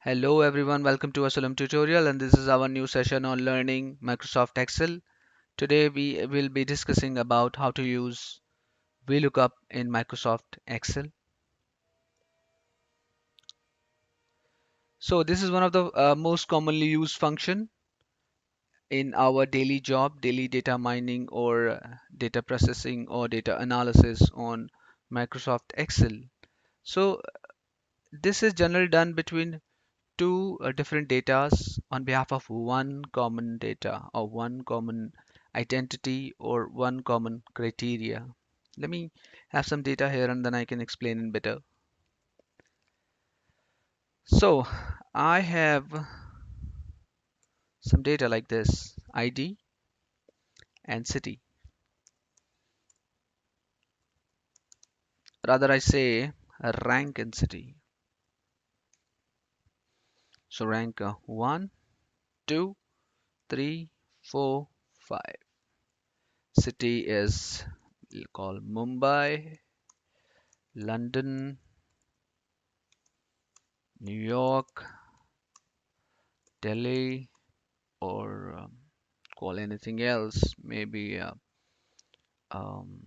Hello everyone, welcome to a Solemn tutorial, and this is our new session on learning Microsoft Excel. Today we will be discussing about how to use VLOOKUP in Microsoft Excel. So this is one of the most commonly used function in our daily job, daily data mining or data processing or data analysis on Microsoft Excel. So this is generally done between two different datas on behalf of one common data or one common identity or one common criteria. Let me have some data here and then I can explain it better. So I have some data like this: ID and city. Rather, I say rank and city. So rank 1, 2, 3, 4, 5. City is, we'll call Mumbai, London, New York, Delhi, or call anything else, maybe um,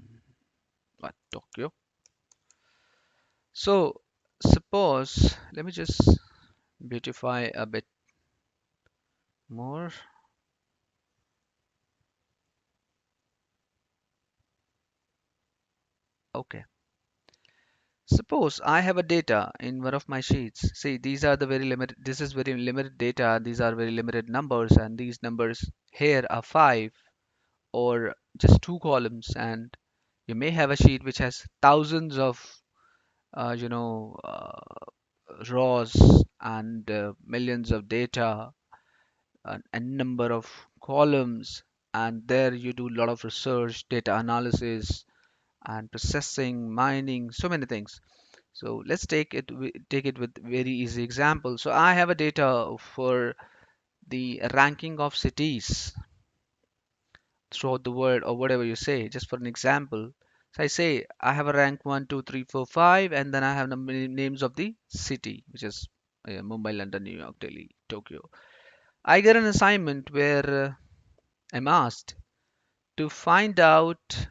what, Tokyo. So suppose, let me just beautify a bit more. Okay. Suppose I have a data in one of my sheets. See, these are the very limited, this is very limited data, these are very limited numbers, and these numbers here are 5 or just 2 columns, and you may have a sheet which has thousands of uh, you know uh, rows and millions of data and a number of columns, and there you do a lot of research, data analysis and processing, mining, so many things. So let's take it with very easy example. So I have a data for the ranking of cities throughout the world, or whatever you say, just for an example. So I say I have a rank 1, 2, 3, 4, 5, and then I have the names of the city, which is Mumbai, London, New York, Delhi, Tokyo. I get an assignment where I'm asked to find out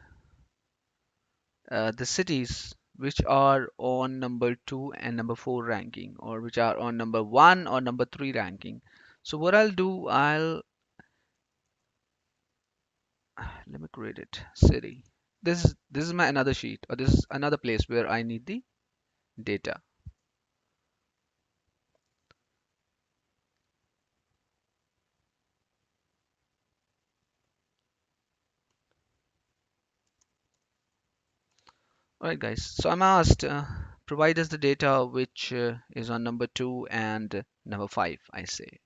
the cities which are on number 2 and number 4 ranking, or which are on number 1 or number 3 ranking. So what I'll do, let me create it, city. This is my another sheet, or this is another place where I need the data. Alright guys, so I'm asked provide us the data which is on number 2 and number 5, I say.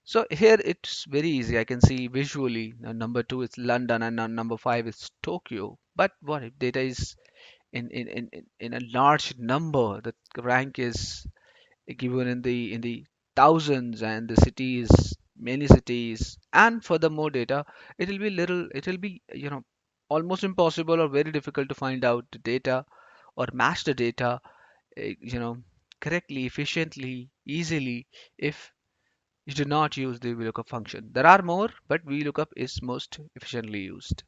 So here it's very easy. I can see visually number 2 is London and number 5 is Tokyo. But what if data is in a large number? The rank is given in the thousands, and the cities, many cities, and furthermore data. It will be almost impossible or very difficult to find out the data or match the data you know correctly, efficiently, easily if you do not use the VLOOKUP function. There are more, but VLOOKUP is most efficiently used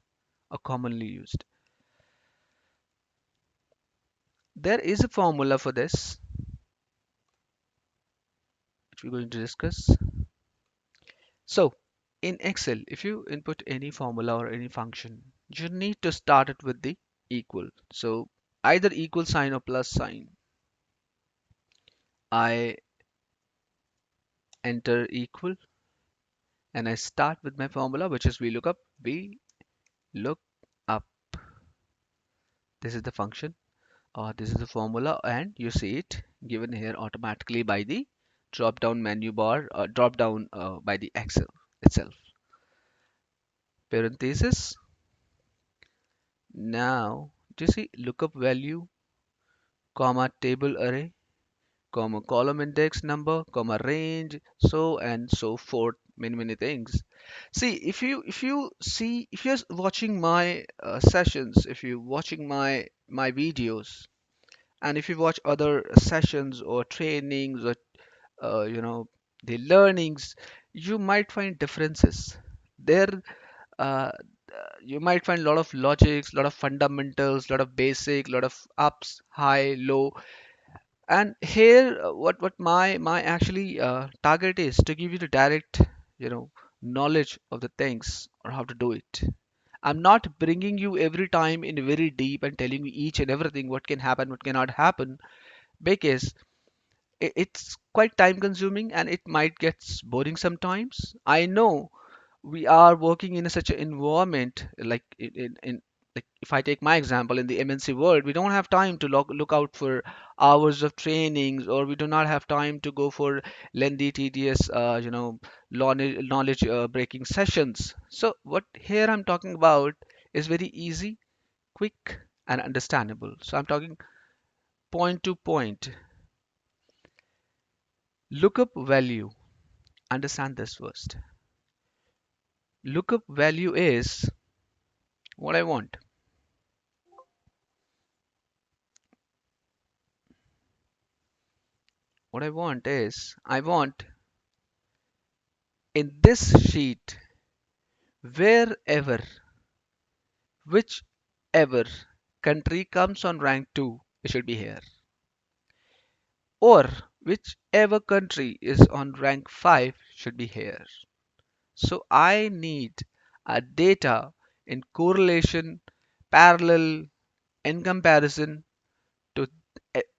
or commonly used. There is a formula for this, which we're going to discuss. So, in Excel, if you input any formula or any function, you need to start it with the equal. So, either equal sign or plus sign. I enter equal and I start with my formula, which is VLOOKUP. VLOOKUP. This is the function. This is the formula, and you see it given here automatically by the drop down menu bar, drop down by the Excel itself. Parenthesis. Now, do you see lookup value, comma table array, comma column index number, comma range, so and so forth, many things. See, if you're watching my sessions, if you're watching my videos, and if you watch other sessions or trainings or you know, the learnings, you might find differences. There, uh, you might find a lot of logics, a lot of fundamentals, a lot of basic, a lot of ups, high, low. And here, what my actually target is to give you the direct, knowledge of the things or how to do it. I'm not bringing you every time in very deep and telling you each and everything what can happen, what cannot happen, because it's quite time consuming and it might get boring sometimes. I know we are working in such an environment like in like if I take my example in the MNC world, we don't have time to look out for hours of trainings, or we do not have time to go for lengthy, tedious, knowledge breaking sessions. So what here I'm talking about is very easy, quick, and understandable. So I'm talking point to point. Lookup value. Understand this first. Lookup value is what I want. What I want is I want in this sheet wherever, whichever country comes on rank 2, it should be here. Or whichever country is on rank 5 should be here. So I need a data in correlation, parallel, in comparison to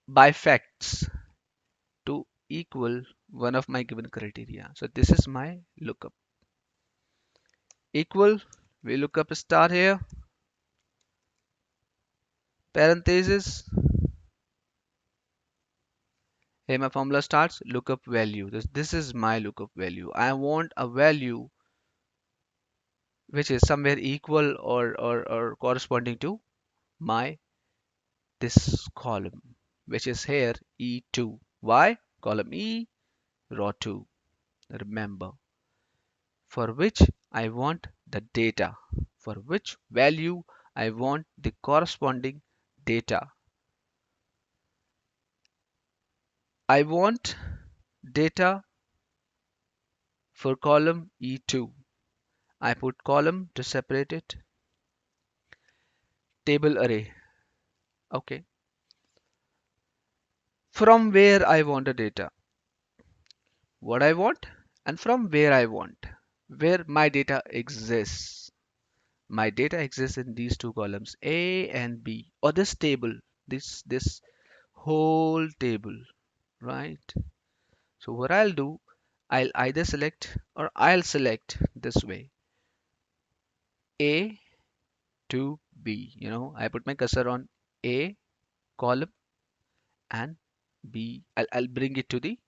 by facts to equal one of my given criteria. So this is my lookup. Equal, we look up star here, parenthesis, here my formula starts, lookup value. This is my lookup value. I want a value which is somewhere equal or corresponding to my this column, which is here E2. Why? Column E, row 2. Remember, for which I want the data, for which value I want the corresponding data. I want data for column E2. I put column to separate it. Table array. Okay. From where I want the data. What I want and from where I want. Where my data exists. My data exists in these two columns, A and B, or this table, this whole table, right? So what I'll do, I'll either select or I'll select this way, A to B. I put my cursor on A column and B. I'll bring it to the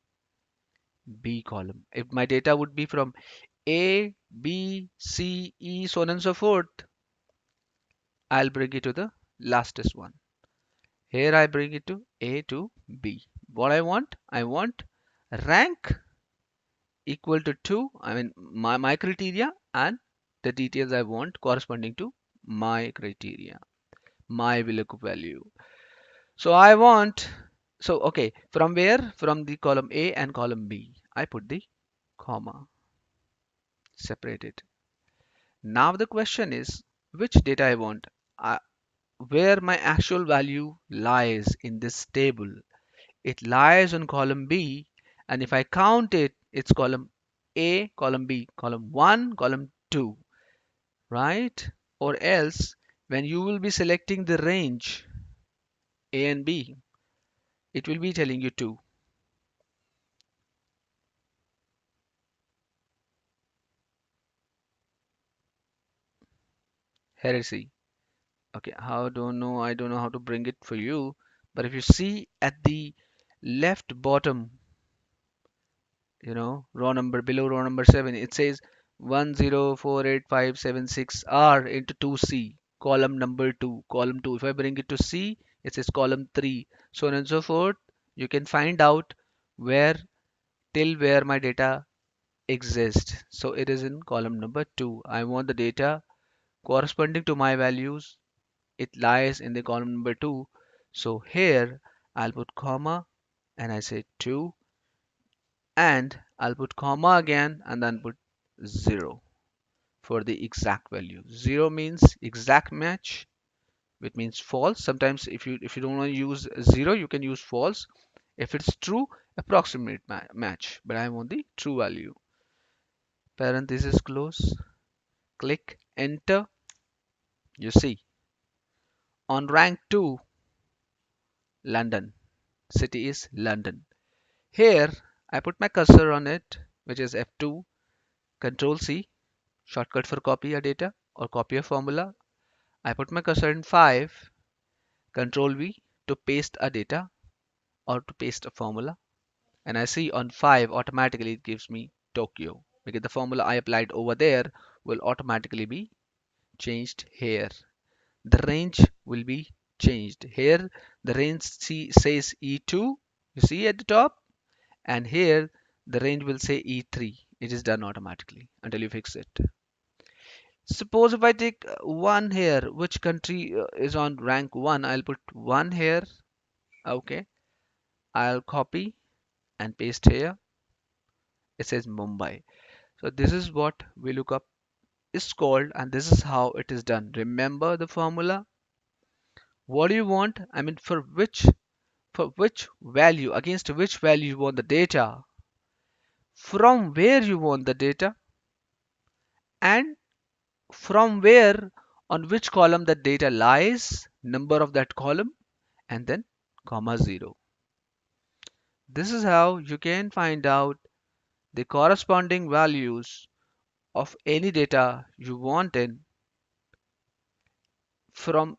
B column. If my data would be from A, B, C, E, so on and so forth, I'll bring it to the lastest one. Here I bring it to A to B. What I want rank equal to 2. I mean my criteria and the details I want corresponding to my criteria, my VLOOKUP value. So I want, so okay, from where? From the column A and column B. I put the comma, separate it. Now the question is which data I want, where my actual value lies in this table. It lies on column B, and if I count it, it's column A, column B, column 1, column 2, right? Or else, when you will be selecting the range A and B, it will be telling you 2. Heresy. Okay, I don't know how to bring it for you, but if you see at the left bottom, row number below row number 7, it says 104856R into 2C, column number 2, column 2. If I bring it to C, it says column 3, so on and so forth. You can find out where till where my data exists. So it is in column number 2. I want the data corresponding to my values. It lies in the column number 2. So here I'll put comma and I say 2. and I'll put comma again and then put 0 for the exact value. 0 means exact match, which means false. Sometimes if you don't want to use 0, you can use false. If it's true, approximate match, but I want the true value. Parenthesis close, click enter. You see, on rank 2, London, city is London. Here, I put my cursor on it, which is F2, Control C, shortcut for copy a data or copy a formula. I put my cursor in 5, Control V to paste a data or to paste a formula. And I see on 5 automatically it gives me Tokyo because the formula I applied over there will automatically be changed here. The range will be changed. Here the range says E2, you see at the top, and here the range will say E3. It is done automatically until you fix it. Suppose if I take 1 here, which country is on rank 1? I'll put 1 here. Okay, I'll copy and paste here. It says Mumbai. So this is what VLOOKUP is called, and this is how it is done. Remember the formula. What do you want? I mean, for which value, against which value you want the data, from where you want the data, and from where, on which column the data lies, number of that column, and then comma 0. This is how you can find out the corresponding values of any data you want in from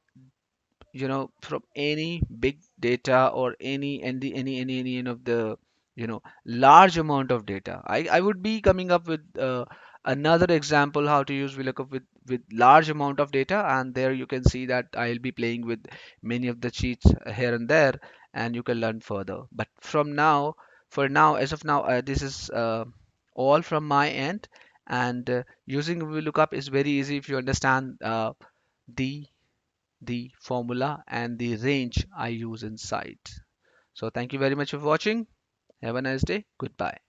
from any big data or any of the large amount of data. I would be coming up with another example how to use VLOOKUP with large amount of data, and there you can see that I'll be playing with many of the cheats here and there, and you can learn further. But for now, as of now, this is all from my end, and using VLOOKUP is very easy if you understand the the formula and the range I use inside. So thank you very much for watching. Have a nice day. Goodbye.